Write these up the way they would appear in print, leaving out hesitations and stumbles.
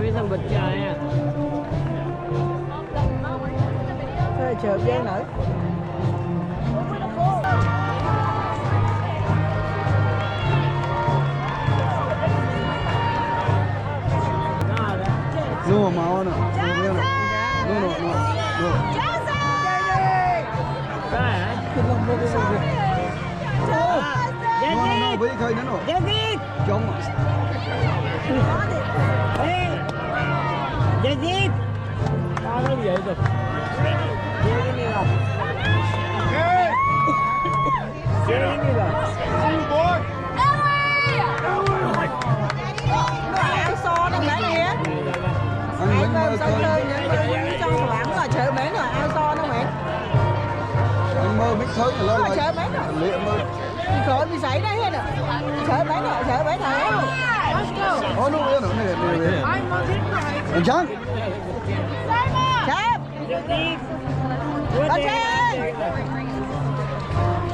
Biết thằng bịch trời à. Thôi chờ gian nữa. No, máu não. No. No, bây giờ nó. Chống mà. Yazid. Tao nói vậy rồi. Chơi cái này rồi. Chơi cái này rồi. Áo so nó mẹ nè. Ai mơ sao chơi nữa. Trong lãng là chơi mẹ rồi. Áo so nó mẹ. Anh mơ biết thới là lo chơi mẹ rồi. Liệm mơ. Khỏi bị sảy đấy hết rồi. Chơi mẹ rồi. Chơi mẹ thôi. Nó này. Anh Trắng. Chép. Có chép.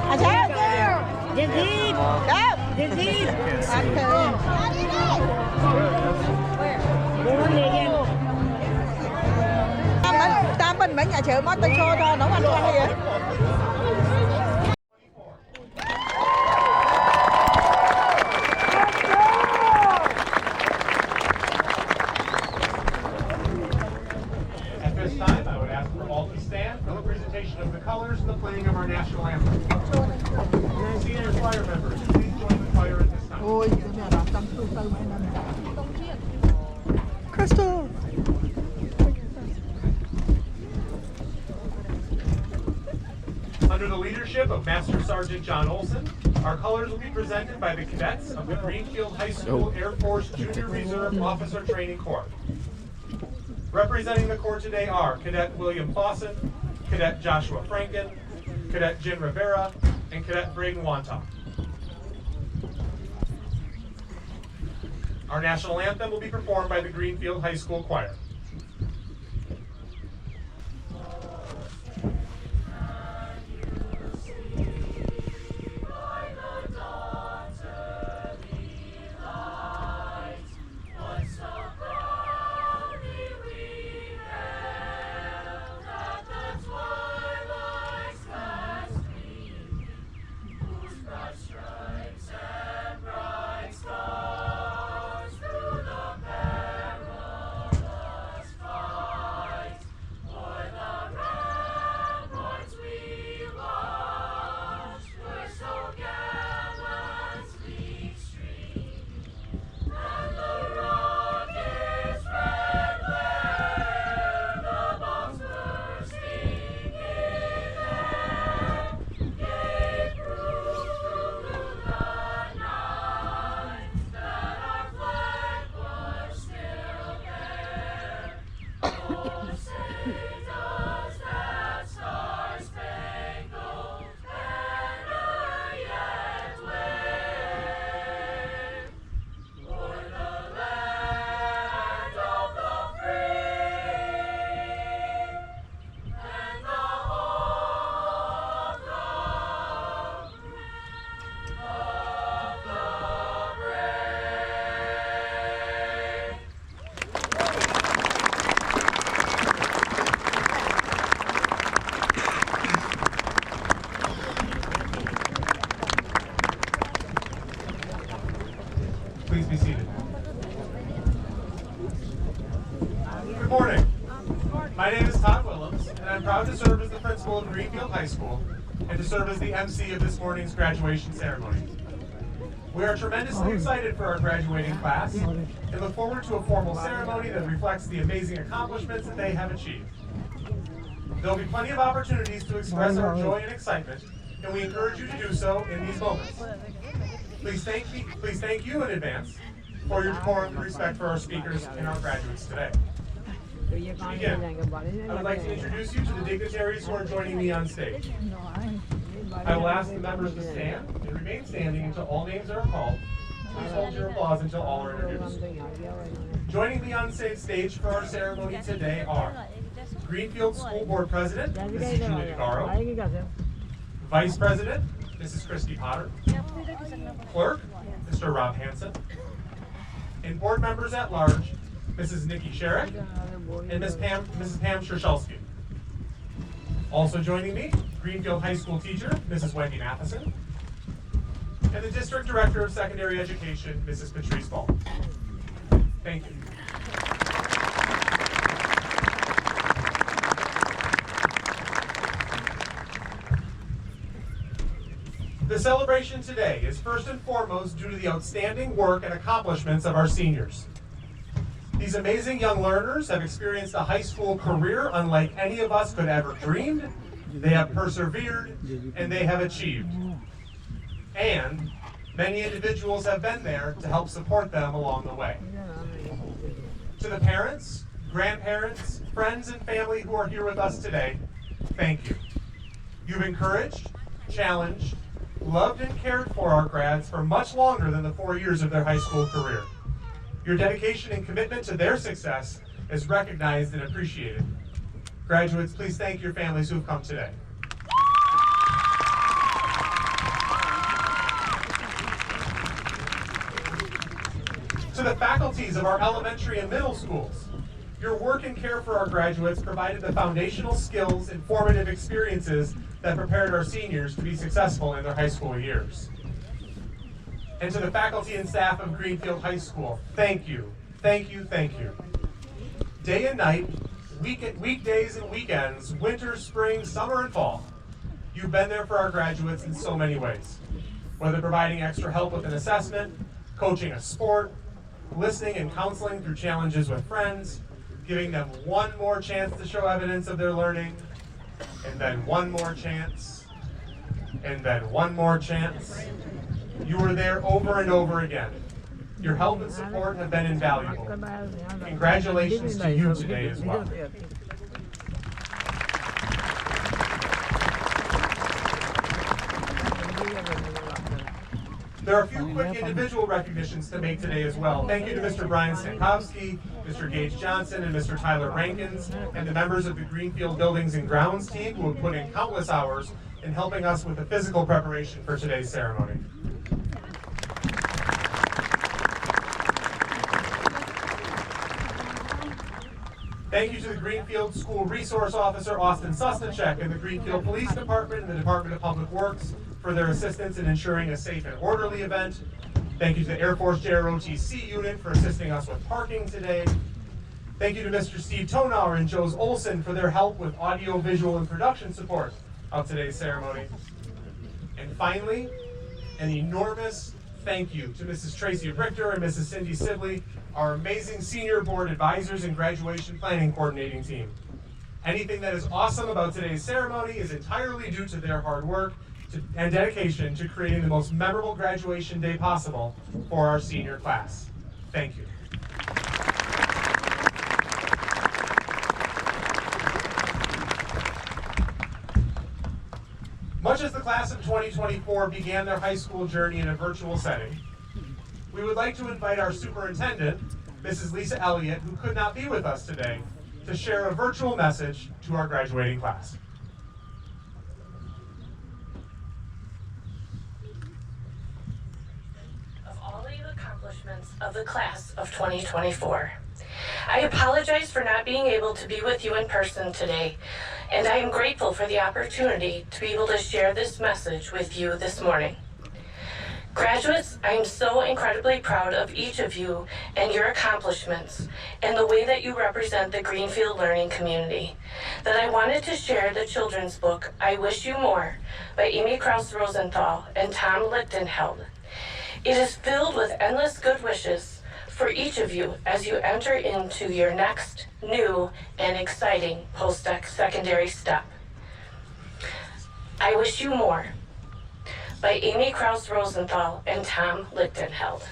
À chép. Yazid. Chép. Yazid. Anh cười. Ta mình mấy nhà chợ món tay cho thôi, nấu ăn cho vậy. At this time, I would ask for all to stand for the presentation of the colors and the playing of our national anthem. Senior choir members, please join the choir at this time. Ôi, cái nhà đó tâm tư tư mấy năm. Crystal. Under the leadership of Master Sergeant John Olson, our colors will be presented by the cadets of the Greenfield High School Air Force Junior Reserve Officer Training Corps. Representing the Corps today are Cadet William Clausen, Cadet Joshua Franken, Cadet Jin Rivera, and Cadet Braden Wantop. Our national anthem will be performed by the Greenfield High School Choir. Please be seated. Good morning. My name is Todd Willems, and I'm proud to serve as the principal of Greenfield High School and to serve as the MC of this morning's graduation ceremony. We are tremendously excited for our graduating class and look forward to a formal ceremony that reflects the amazing accomplishments that they have achieved. There will be plenty of opportunities to express our joy and excitement, and we encourage you to do so in these moments. Please thank you in advance for your decorum and respect for our speakers and our graduates today. To begin, I would like to introduce you to the dignitaries who are joining me on stage. I will ask the members to stand and remain standing until all names are called. Please hold your applause until all are introduced. Joining me on stage for our ceremony today are Greenfield School Board President, Mrs. Julie DeGaro, Vice President, Mrs. Christy Potter, Clerk, Mr. Rob Hansen, and board members at large, Mrs. Nikki Sherrick and Mrs. Pam Shershulsky. Also joining me, Greenfield High School teacher, Mrs. Wendy Matheson, and the District Director of Secondary Education, Mrs. Patrice Ball. Thank you. The celebration today is first and foremost due to the outstanding work and accomplishments of our seniors. These amazing young learners have experienced a high school career unlike any of us could ever dreamed. They have persevered and they have achieved. And many individuals have been there to help support them along the way. To the parents, grandparents, friends, and family who are here with us today, thank you. You've encouraged, challenged, loved, and cared for our grads for much longer than the 4 years of their high school career. Your dedication and commitment to their success is recognized and appreciated. Graduates, please thank your families who have come today. To the faculties of our elementary and middle schools, your work and care for our graduates provided the foundational skills and formative experiences that prepared our seniors to be successful in their high school years. And to the faculty and staff of Greenfield High School, thank you, thank you, thank you. Day and night, weekdays and weekends, winter, spring, summer, and fall, you've been there for our graduates in so many ways. Whether providing extra help with an assessment, coaching a sport, listening and counseling through challenges with friends, giving them one more chance to show evidence of their learning, and then one more chance, and then one more chance. You were there over and over again. Your help and support have been invaluable. Congratulations to you today as well. There are a few quick individual recognitions to make today as well. Thank you to Mr. Brian Stankowski, Mr. Gage Johnson, and Mr. Tyler Rankins, and the members of the Greenfield Buildings and Grounds team who have put in countless hours in helping us with the physical preparation for today's ceremony. Thank you to the Greenfield School Resource Officer, Austin Sustenchek, and the Greenfield Police Department and the Department of Public Works for their assistance in ensuring a safe and orderly event. Thank you to the Air Force JROTC unit for assisting us with parking today. Thank you to Mr. Steve Tonauer and Joes Olson for their help with audio, visual, and production support of today's ceremony. And finally, an enormous thank you to Mrs. Tracy Richter and Mrs. Cindy Sibley, our amazing senior board advisors and graduation planning coordinating team. Anything that is awesome about today's ceremony is entirely due to their hard work and dedication to creating the most memorable graduation day possible for our senior class. Thank you. Much as the class of 2024 began their high school journey in a virtual setting, we would like to invite our superintendent, Mrs. Lisa Elliott, who could not be with us today, to share a virtual message to our graduating class. Of all the accomplishments of the class of 2024, I apologize for not being able to be with you in person today, and I am grateful for the opportunity to be able to share this message with you this morning. Graduates, I am so incredibly proud of each of you and your accomplishments and the way that you represent the Greenfield learning community, that I wanted to share the children's book, I Wish You More, by Amy Krauss Rosenthal and Tom Lichtenheld. It is filled with endless good wishes for each of you as you enter into your next, new, and exciting post-secondary step. I Wish You More, by Amy Krauss Rosenthal and Tom Lichtenheld.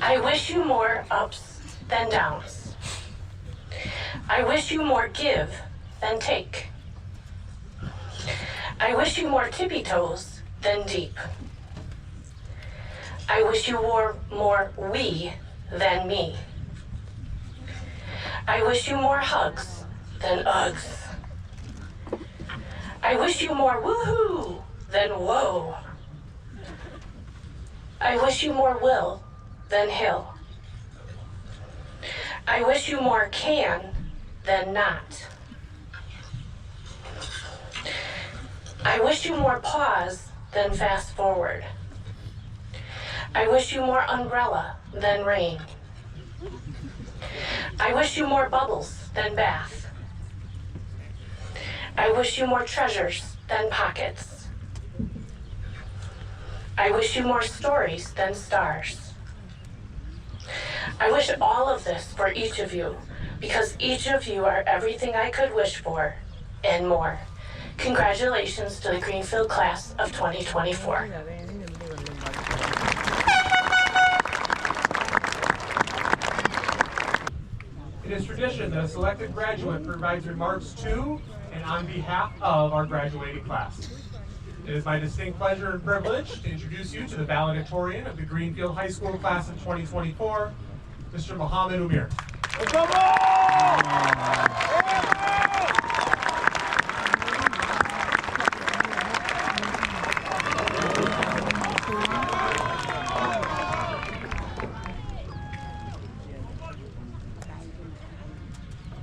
I wish you more ups than downs. I wish you more give than take. I wish you more tippy toes than deep. I wish you wore more we than me. I wish you more hugs than Uggs. I wish you more woohoo than whoa. I wish you more will than hill. I wish you more can than not. I wish you more pause than fast forward. I wish you more umbrella than rain. I wish you more bubbles than bath. I wish you more treasures than pockets. I wish you more stories than stars. I wish all of this for each of you, because each of you are everything I could wish for and more. Congratulations to the Greenfield class of 2024. It is tradition that a selected graduate provides remarks to and on behalf of our graduating class. It is my distinct pleasure and privilege to introduce you to the valedictorian of the Greenfield High School class of 2024, Mr. Mohammed Umir.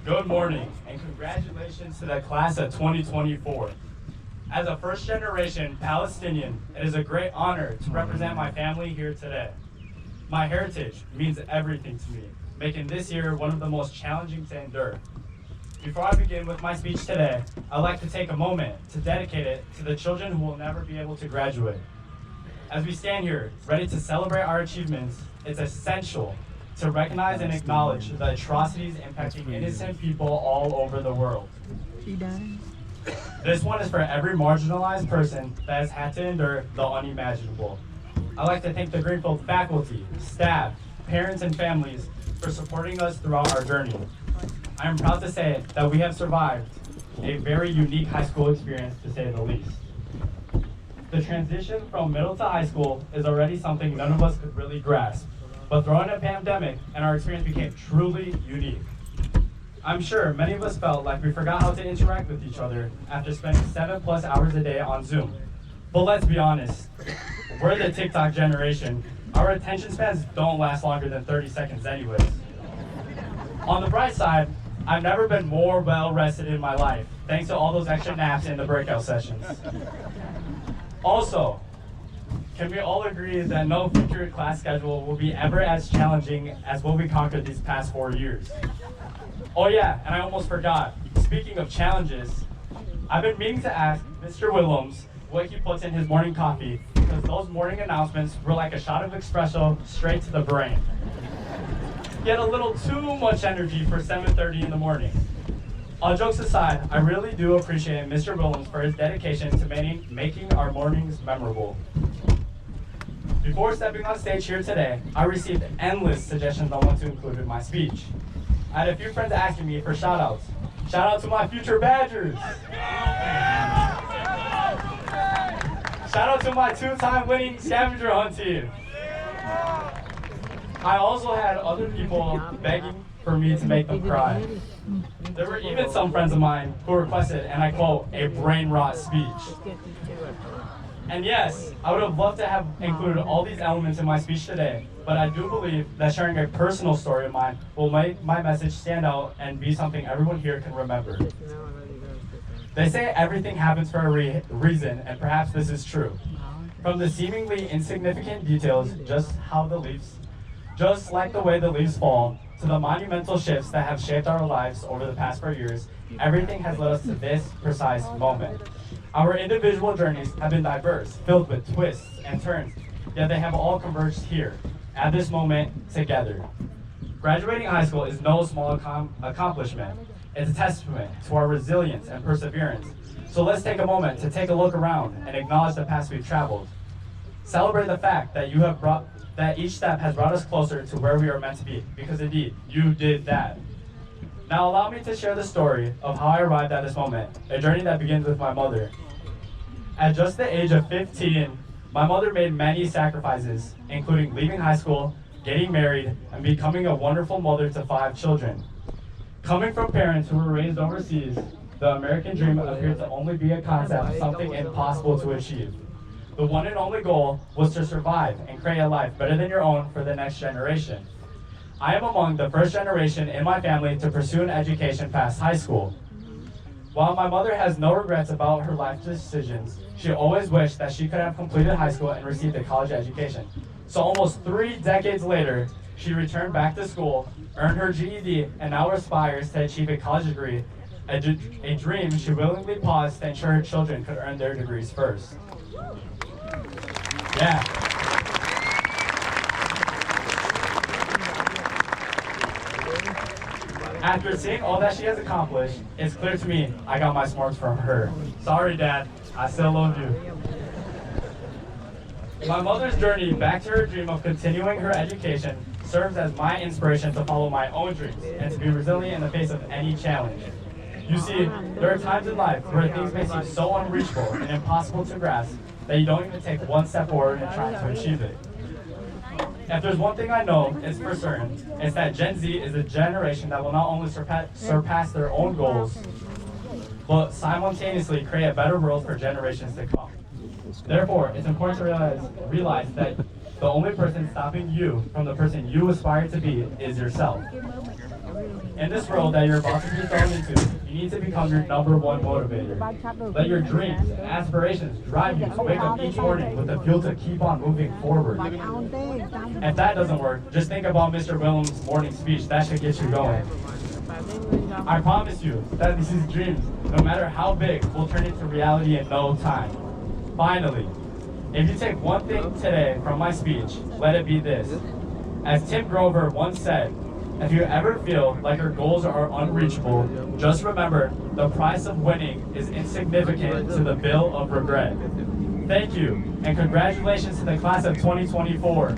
Good morning, and congratulations to the class of 2024. As a first-generation Palestinian, it is a great honor to represent my family here today. My heritage means everything to me, making this year one of the most challenging to endure. Before I begin with my speech today, I'd like to take a moment to dedicate it to the children who will never be able to graduate. As we stand here, ready to celebrate our achievements, it's essential to recognize and acknowledge the atrocities impacting innocent people all over the world. This one is for every marginalized person that has had to endure the unimaginable. I'd like to thank the Greenfield faculty, staff, parents, and families for supporting us throughout our journey. I am proud to say that we have survived a very unique high school experience, to say the least. The transition from middle to high school is already something none of us could really grasp, but throwing a pandemic and our experience became truly unique. I'm sure many of us felt like we forgot how to interact with each other after spending 7+ hours a day on Zoom. But let's be honest, we're the TikTok generation. Our attention spans don't last longer than 30 seconds anyways. On the bright side, I've never been more well-rested in my life, thanks to all those extra naps in the breakout sessions. Also, can we all agree that no future class schedule will be ever as challenging as what we conquered these past 4 years? Oh yeah, and I almost forgot. Speaking of challenges, I've been meaning to ask Mr. Willems what he puts in his morning coffee, because those morning announcements were like a shot of espresso straight to the brain. He had a little too much energy for 7:30 in the morning. All jokes aside, I really do appreciate Mr. Willems for his dedication to making our mornings memorable. Before stepping on stage here today, I received endless suggestions on what to include in my speech. I had a few friends asking me for shout-outs. Shout out to my future Badgers! Shout out to my 2-time winning scavenger hunt team! I also had other people begging for me to make them cry. There were even some friends of mine who requested, and I quote, a brain rot speech. And yes, I would have loved to have included all these elements in my speech today, but I do believe that sharing a personal story of mine will make my message stand out and be something everyone here can remember. They say everything happens for a reason, and perhaps this is true. From the seemingly insignificant details, just like the way the leaves fall, to the monumental shifts that have shaped our lives over the past 4 years, everything has led us to this precise moment. Our individual journeys have been diverse, filled with twists and turns, yet they have all converged here, at this moment, together. Graduating high school is no small accomplishment. It's a testament to our resilience and perseverance. So let's take a moment to take a look around and acknowledge the path we've traveled. Celebrate the fact that that each step has brought us closer to where we are meant to be, because indeed, you did that. Now allow me to share the story of how I arrived at this moment, a journey that begins with my mother. At just the age of 15, my mother made many sacrifices, including leaving high school, getting married, and becoming a wonderful mother to 5 children. Coming from parents who were raised overseas, the American dream appeared to only be a concept, something impossible to achieve. The one and only goal was to survive and create a life better than your own for the next generation. I am among the first generation in my family to pursue an education past high school. While my mother has no regrets about her life decisions, she always wished that she could have completed high school and received a college education. So almost 3 decades later, she returned back to school, earned her GED, and now aspires to achieve a college degree, a dream she willingly paused to ensure her children could earn their degrees first. Yeah. After seeing all that she has accomplished, it's clear to me I got my smarts from her. Sorry, Dad, I still love you. My mother's journey back to her dream of continuing her education serves as my inspiration to follow my own dreams and to be resilient in the face of any challenge. You see, there are times in life where things may seem so unreachable and impossible to grasp that you don't even take one step forward in trying to achieve it. If there's one thing I know, it's for certain, it's that Gen Z is a generation that will not only surpass their own goals, but simultaneously create a better world for generations to come. Therefore, it's important to realize that the only person stopping you from the person you aspire to be is yourself. In this world that you're about to be thrown into, you need to become your #1 motivator. Let your dreams and aspirations drive you to wake up each morning with the fuel to keep on moving forward. If that doesn't work, just think about Mr. Williams' morning speech. That should get you going. I promise you that these dreams, no matter how big, will turn into reality in no time. Finally, if you take one thing today from my speech, let it be this. As Tim Grover once said, if you ever feel like your goals are unreachable, just remember the price of winning is insignificant to the bill of regret. Thank you, and congratulations to the class of 2024.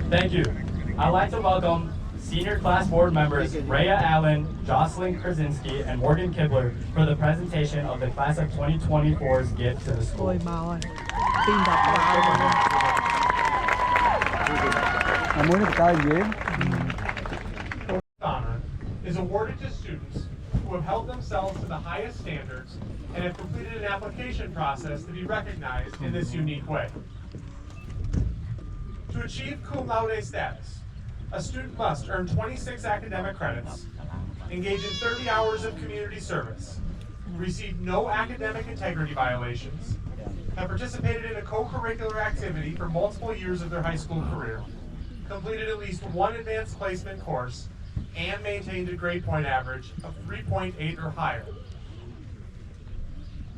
Thank you. I'd like to welcome Senior Class Board members Rhea Allen, Jocelyn Krasinski, and Morgan Kibler for the presentation of the Class of 2024's gift to the school. Honor is awarded to students who have held themselves to the highest standards and have completed an application process to be recognized in this unique way. To achieve cum laude status, a student must earn 26 academic credits, engage in 30 hours of community service, receive no academic integrity violations, have participated in a co-curricular activity for multiple years of their high school career, completed at least one advanced placement course, and maintained a grade point average of 3.8 or higher.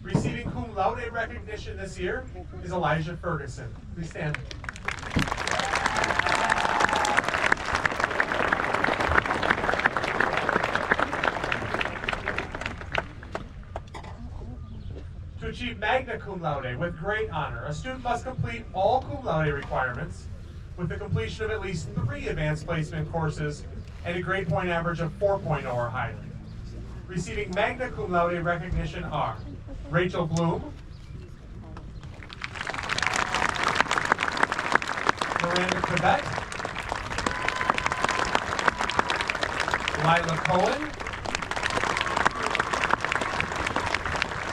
Receiving cum laude recognition this year is Elijah Ferguson. Please stand. To achieve magna cum laude with great honor, a student must complete all cum laude requirements with the completion of at least 3 advanced placement courses and a grade point average of 4.0 or higher. Receiving magna cum laude recognition are Rachel Bloom, Miranda Quebec, Lila Cohen,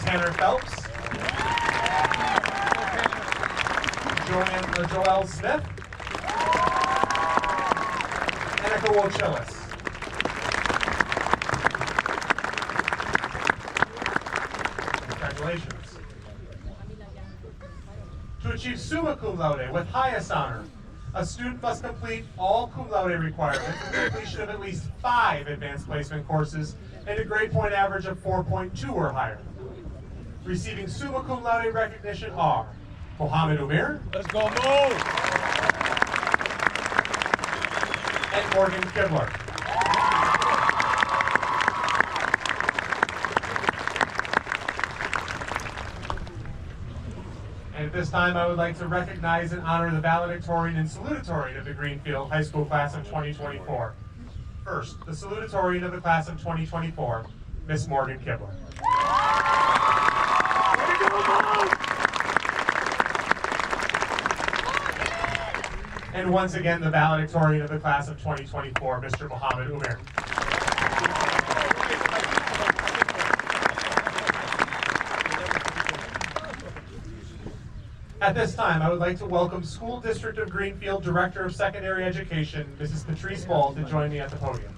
Tanner Phelps, Joelle Smith, Annika Wochillis. Congratulations. To achieve summa cum laude with highest honor, a student must complete all cum laude requirements with completion of at least 5 advanced placement courses and a grade point average of 4.2 or higher. Receiving summa cum laude recognition are Mohammed Umir. Let's go, Mo! And Morgan Kibler. And at this time, I would like to recognize and honor the valedictorian and salutatorian of the Greenfield High School Class of 2024. First, the salutatorian of the Class of 2024, Miss Morgan Kibler. And once again, the valedictorian of the class of 2024, Mr. Mohammed Umair. At this time, I would like to welcome School District of Greenfield Director of Secondary Education, Mrs. Patrice Ball, to join me at the podium.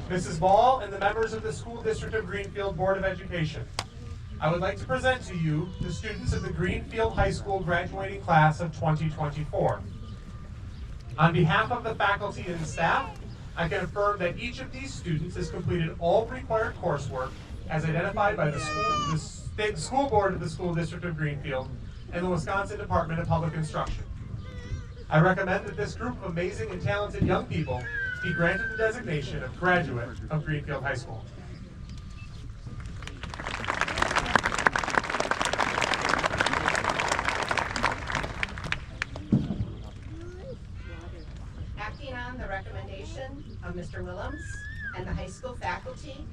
Mrs. Ball and the members of the School District of Greenfield Board of Education, I would like to present to you the students of the Greenfield High School graduating class of 2024. On behalf of the faculty and staff, I can affirm that each of these students has completed all required coursework as identified by the school board of the School District of Greenfield and the Wisconsin Department of Public Instruction. I recommend that this group of amazing and talented young people be granted the designation of graduate of Greenfield High School. Acting on the recommendation of Mr. Willems and the high school faculty,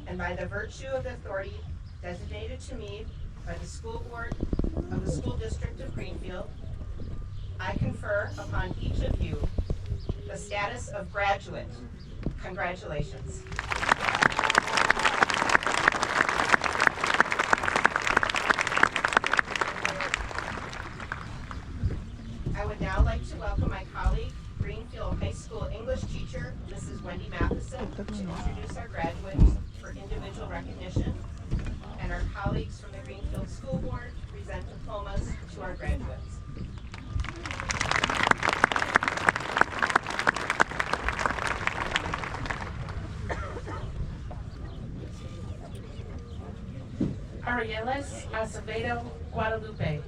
and by the virtue of the authority designated to me by the school board of the School District of Greenfield, I confer upon each of you the status of graduate. Congratulations. I would now like to welcome my colleague, Greenfield High School English teacher, Mrs. Wendy Matheson, to introduce our graduates for individual recognition, and our colleagues from the Greenfield School Board to present diplomas to our graduates. Arieles Acevedo Guadalupe.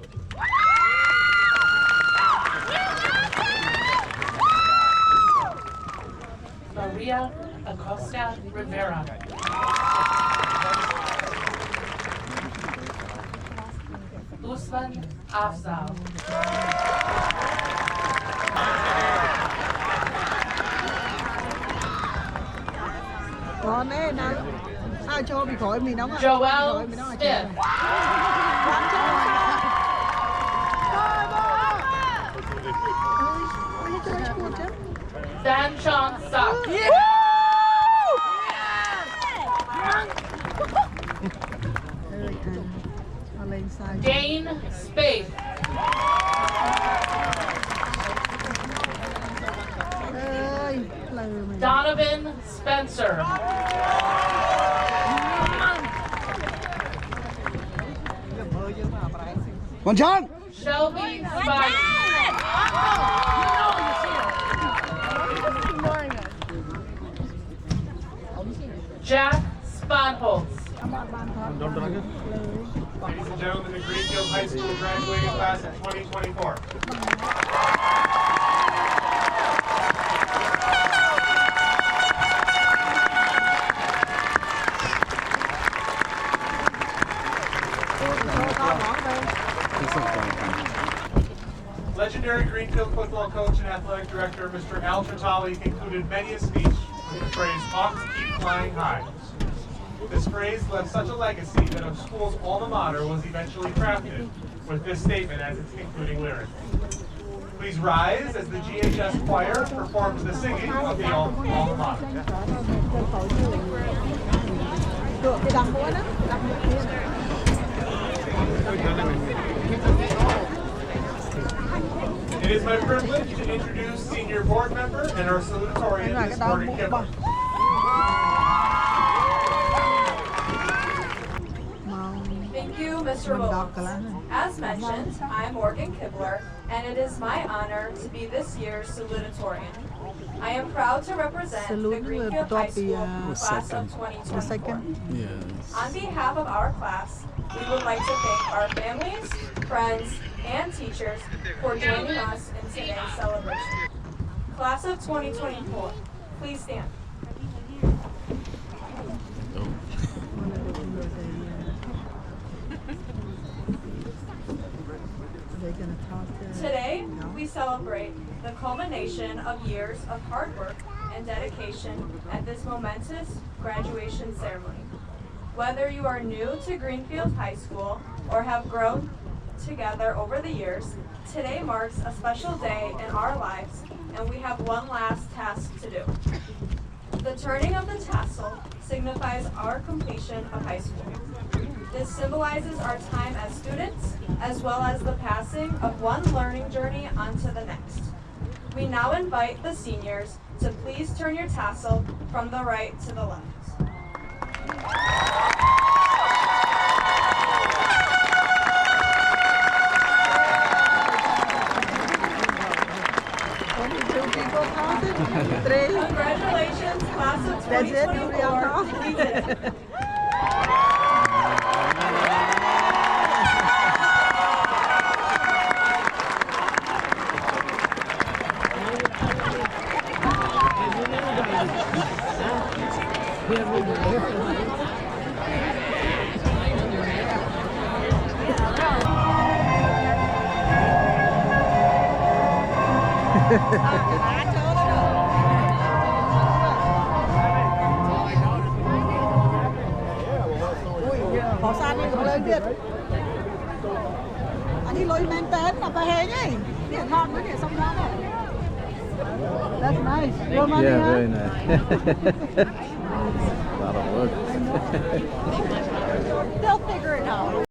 Maria Acosta Rivera. Usman Afzal. Còn đấy nào sao cho bị khỏi mình đóng Joel Smith. Dan Sean Suck. Jane Spade. Donovan Spencer. Còn Trang. Shelby Spike. Jack Spanholz. Ladies and gentlemen, the Greenfield High School graduating class of 2024. Legendary Greenfield football coach and athletic director, Mr. Al Tratali, concluded many a speech with the phrase, "Hawks keep flying high." This phrase left such a legacy that a school's alma mater was eventually crafted with this statement as its concluding lyric. Please rise as the GHS choir performs the singing of the alma mater. It is my privilege to introduce senior board member and our salutatorian, Ms. Morgan Kibble. Thank you, Mr. Williams. As mentioned, I'm Morgan Kibler, and it is my honor to be this year's salutatorian. I am proud to represent the Greenfield High School class of 2024. On behalf of our class, we would like to thank our families, friends, and teachers for joining us in today's celebration. Class of 2024, please stand. Today, we celebrate the culmination of years of hard work and dedication at this momentous graduation ceremony. Whether you are new to Greenfield High School or have grown together over the years, today marks a special day in our lives, and we have one last task to do. The turning of the tassel signifies our completion of high school. This symbolizes our time as students, as well as the passing of one learning journey onto the next. We now invite the seniors to please turn your tassel from the right to the left. 3. Congratulations, class of That's it? You 2024. You did it. Bỏ xa đi còn lênទៀតอันนี้ลอยแมนเต้นเอาไปเฮงไงเนี่ยทอดไว้เนี่ยซ้ำๆอ่ะ That's nice. Your money, Yeah, huh? very nice. A lot of work. They'll figure it out.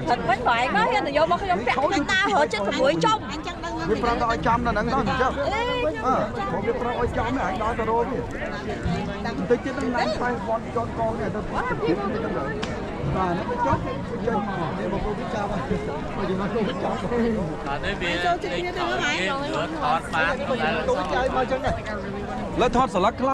Thịt bánh đoạn đó thì vô mà không chặt cái ta hở chết một buổi trong. Biết ra đôi trăm là đằng đó chứ. Có biết ra đôi trăm này anh nói tao rồi. Tôi chết nó nắng tay con này tôi kiếm cái trong đời. Mà nó mới chốt chơi để mà cô biết sao mà. Mà gì mà cô biết chốt. Cô biết chơi mà chân này. Lấy thoát xà lắc